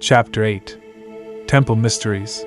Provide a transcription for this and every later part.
Chapter 8. Temple Mysteries.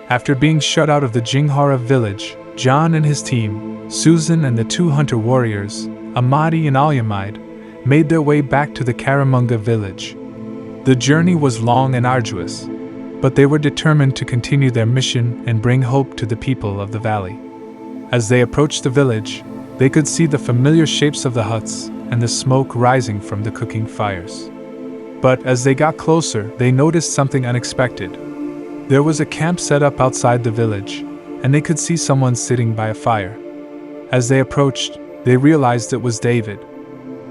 After being shut out of the Jinghara village, John and his team, Susan and the two hunter warriors, Ahmadi and Alyamide, made their way back to the Karamunga village. The journey was long and arduous, but they were determined to continue their mission and bring hope to the people of the valley. As they approached the village, they could see the familiar shapes of the huts and the smoke rising from the cooking fires. But as they got closer, they noticed something unexpected. There was a camp set up outside the village, and they could see someone sitting by a fire. As they approached, they realized it was David.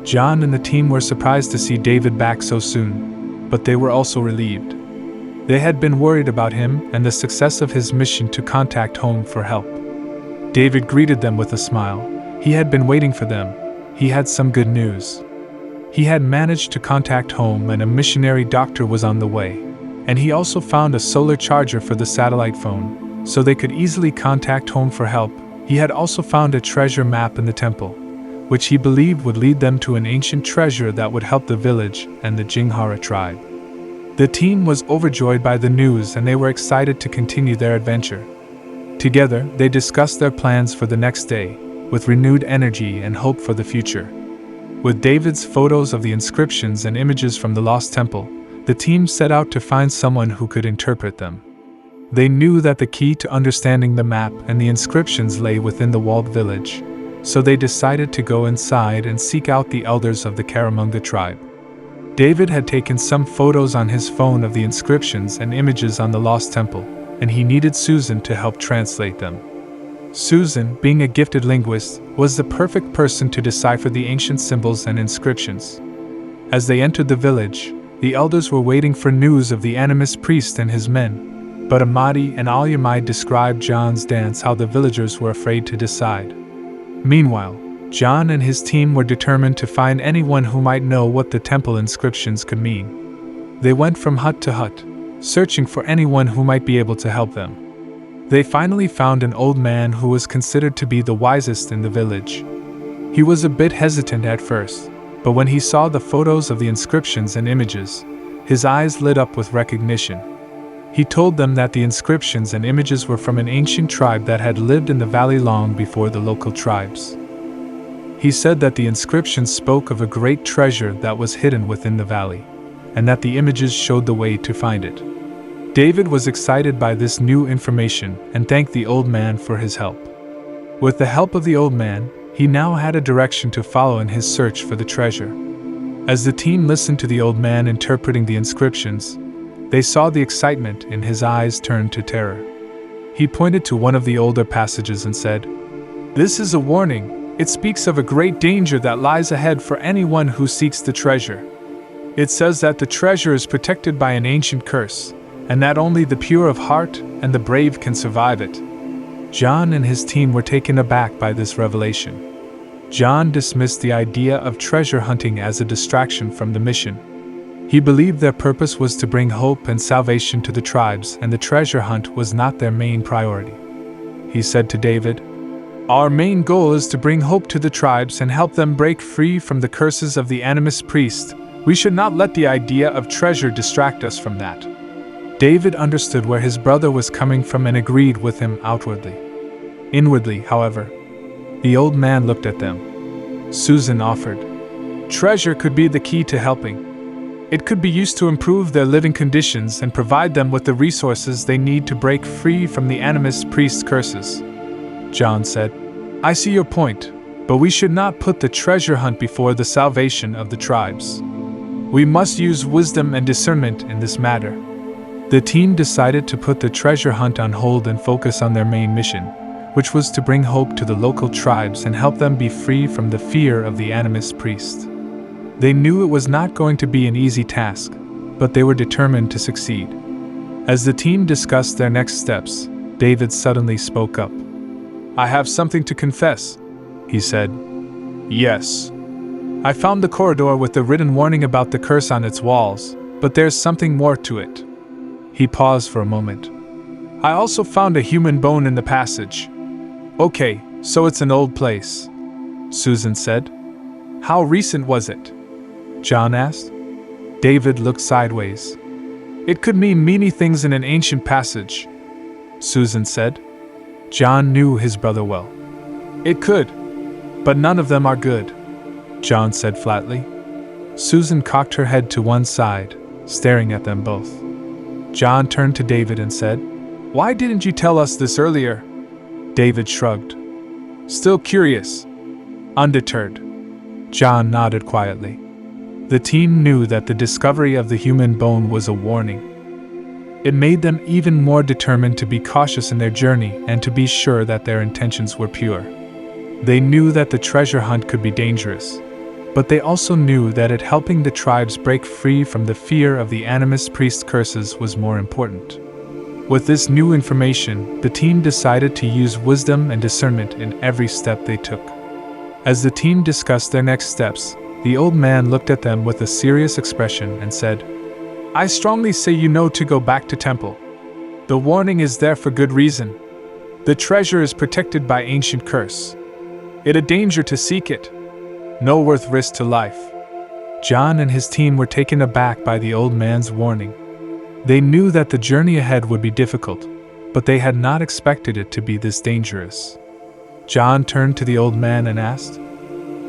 John and the team were surprised to see David back so soon, but they were also relieved. They had been worried about him and the success of his mission to contact home for help. David greeted them with a smile. He had been waiting for them. He had some good news. He had managed to contact home and a missionary doctor was on the way, and he also found a solar charger for the satellite phone, so they could easily contact home for help. He had also found a treasure map in the temple, which he believed would lead them to an ancient treasure that would help the village and the Jinghara tribe. The team was overjoyed by the news and they were excited to continue their adventure. Together, they discussed their plans for the next day, with renewed energy and hope for the future. With David's photos of the inscriptions and images from the lost temple, the team set out to find someone who could interpret them. They knew that the key to understanding the map and the inscriptions lay within the walled village, so they decided to go inside and seek out the elders of the Karamunga tribe. David had taken some photos on his phone of the inscriptions and images on the lost temple, and he needed Susan to help translate them. Susan, being a gifted linguist, was the perfect person to decipher the ancient symbols and inscriptions. As they entered the village, the elders were waiting for news of the animist priest and his men, but Ahmadi and Alyamide described John's dance how the villagers were afraid to decide. Meanwhile, John and his team were determined to find anyone who might know what the temple inscriptions could mean. They went from hut to hut, searching for anyone who might be able to help them. They finally found an old man who was considered to be the wisest in the village. He was a bit hesitant at first, but when he saw the photos of the inscriptions and images, his eyes lit up with recognition. He told them that the inscriptions and images were from an ancient tribe that had lived in the valley long before the local tribes. He said that the inscriptions spoke of a great treasure that was hidden within the valley, and that the images showed the way to find it. David was excited by this new information and thanked the old man for his help. With the help of the old man, he now had a direction to follow in his search for the treasure. As the team listened to the old man interpreting the inscriptions, they saw the excitement in his eyes turn to terror. He pointed to one of the older passages and said, "This is a warning. It speaks of a great danger that lies ahead for anyone who seeks the treasure. It says that the treasure is protected by an ancient curse, and that only the pure of heart and the brave can survive it." John and his team were taken aback by this revelation. John dismissed the idea of treasure hunting as a distraction from the mission. He believed their purpose was to bring hope and salvation to the tribes, and the treasure hunt was not their main priority. He said to David, "Our main goal is to bring hope to the tribes and help them break free from the curses of the animist priest. We should not let the idea of treasure distract us from that." David understood where his brother was coming from and agreed with him outwardly. Inwardly, however, the old man looked at them. Susan offered, "Treasure could be the key to helping. It could be used to improve their living conditions and provide them with the resources they need to break free from the animist priest's curses." John said, "I see your point, but we should not put the treasure hunt before the salvation of the tribes. We must use wisdom and discernment in this matter." The team decided to put the treasure hunt on hold and focus on their main mission, which was to bring hope to the local tribes and help them be free from the fear of the animist priest. They knew it was not going to be an easy task, but they were determined to succeed. As the team discussed their next steps, David suddenly spoke up. "I have something to confess," he said. "Yes. I found the corridor with the written warning about the curse on its walls, but there's something more to it." He paused for a moment. "I also found a human bone in the passage." "Okay, so it's an old place," Susan said. "How recent was it?" John asked. David looked sideways. It could mean many things in an ancient passage, Susan said. John knew his brother well. It could, but none of them are good, John said flatly. Susan cocked her head to one side, staring at them both. John turned to David and said, "Why didn't you tell us this earlier?" David shrugged. "Still curious." Undeterred. John nodded quietly. The team knew that the discovery of the human bone was a warning. It made them even more determined to be cautious in their journey and to be sure that their intentions were pure. They knew that the treasure hunt could be dangerous, but they also knew that helping the tribes break free from the fear of the animist priest curses was more important. With this new information, the team decided to use wisdom and discernment in every step they took. As the team discussed their next steps, the old man looked at them with a serious expression and said, "I strongly say you know to go back to temple. The warning is there for good reason. The treasure is protected by ancient curse. It a danger to seek it. No worth risk to life." John and his team were taken aback by the old man's warning. They knew that the journey ahead would be difficult, but they had not expected it to be this dangerous. John turned to the old man and asked,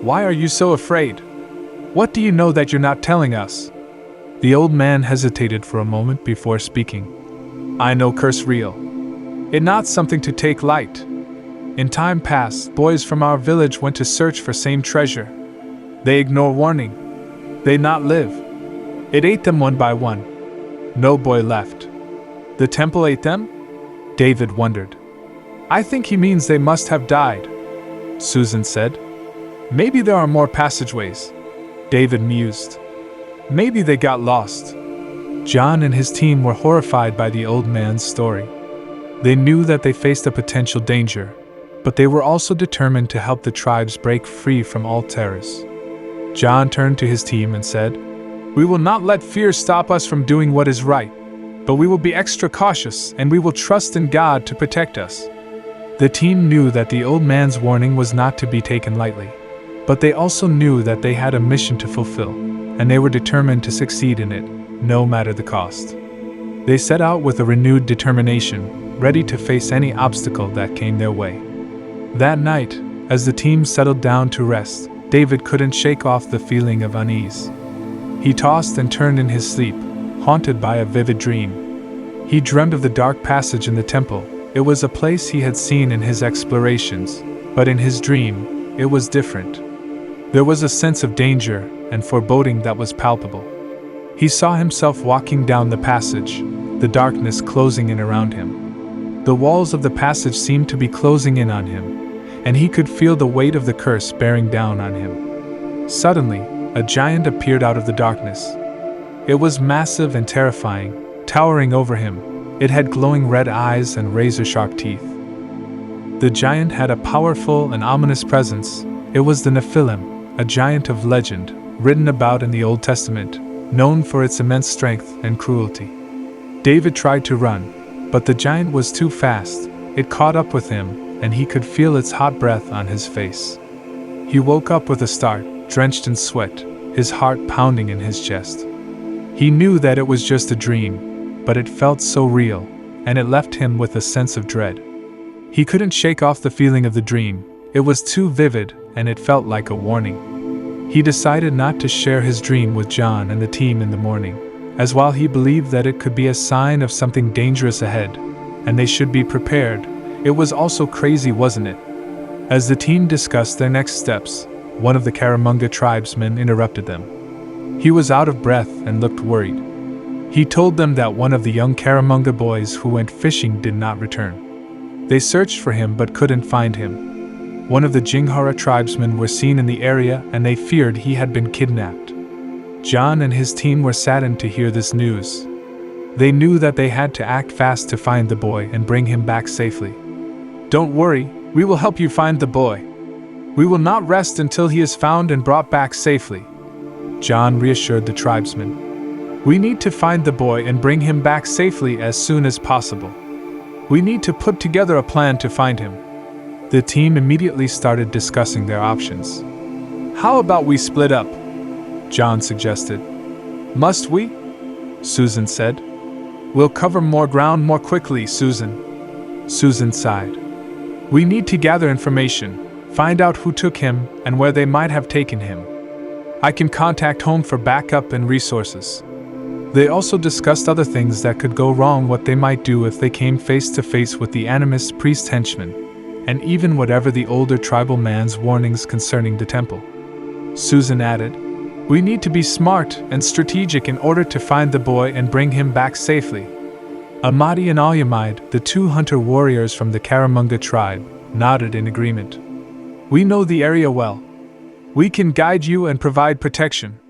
"Why are you so afraid? What do you know that you're not telling us?" The old man hesitated for a moment before speaking. "I know curse real. It not something to take light. In time past, boys from our village went to search for same treasure. They ignore warning. They not live. It ate them one by one. No boy left. The temple ate them?" David wondered. "I think he means they must have died," Susan said. "Maybe there are more passageways," David mused. "Maybe they got lost." John and his team were horrified by the old man's story. They knew that they faced a potential danger, but they were also determined to help the tribes break free from all terrors. John turned to his team and said, "We will not let fear stop us from doing what is right, but we will be extra cautious and we will trust in God to protect us." The team knew that the old man's warning was not to be taken lightly, but they also knew that they had a mission to fulfill, and they were determined to succeed in it, no matter the cost. They set out with a renewed determination, ready to face any obstacle that came their way. That night, as the team settled down to rest, David couldn't shake off the feeling of unease. He tossed and turned in his sleep, haunted by a vivid dream. He dreamed of the dark passage in the temple. It was a place he had seen in his explorations, but in his dream, it was different. There was a sense of danger and foreboding that was palpable. He saw himself walking down the passage, the darkness closing in around him. The walls of the passage seemed to be closing in on him, and he could feel the weight of the curse bearing down on him. Suddenly, a giant appeared out of the darkness. It was massive and terrifying, towering over him. It had glowing red eyes and razor-sharp teeth. The giant had a powerful and ominous presence. It was the Nephilim, a giant of legend, written about in the Old Testament, known for its immense strength and cruelty. David tried to run, but the giant was too fast. It caught up with him, and he could feel its hot breath on his face. He woke up with a start, drenched in sweat, his heart pounding in his chest. He knew that it was just a dream, but it felt so real, and it left him with a sense of dread. He couldn't shake off the feeling of the dream. It was too vivid, and it felt like a warning. He decided not to share his dream with John and the team in the morning, as while he believed that it could be a sign of something dangerous ahead, and they should be prepared, it was also crazy, wasn't it? As the team discussed their next steps, one of the Karamunga tribesmen interrupted them. He was out of breath and looked worried. He told them that one of the young Karamunga boys who went fishing did not return. They searched for him but couldn't find him. One of the Jinghara tribesmen were seen in the area and they feared he had been kidnapped. John and his team were saddened to hear this news. They knew that they had to act fast to find the boy and bring him back safely. "Don't worry, we will help you find the boy. We will not rest until he is found and brought back safely," John reassured the tribesmen. "We need to find the boy and bring him back safely as soon as possible. We need to put together a plan to find him." The team immediately started discussing their options. "How about we split up?" John suggested. Must we? Susan said. We'll cover more ground more quickly, Susan. Susan sighed. We need to gather information, find out who took him and where they might have taken him. I can contact home for backup and resources. They also discussed other things that could go wrong, what they might do if they came face to face with the animist priest henchmen, and even whatever the older tribal man's warnings concerning the temple. Susan added, we need to be smart and strategic in order to find the boy and bring him back safely. Ahmadi and Alyamide, the two hunter warriors from the Karamunga tribe, nodded in agreement. We know the area well. We can guide you and provide protection.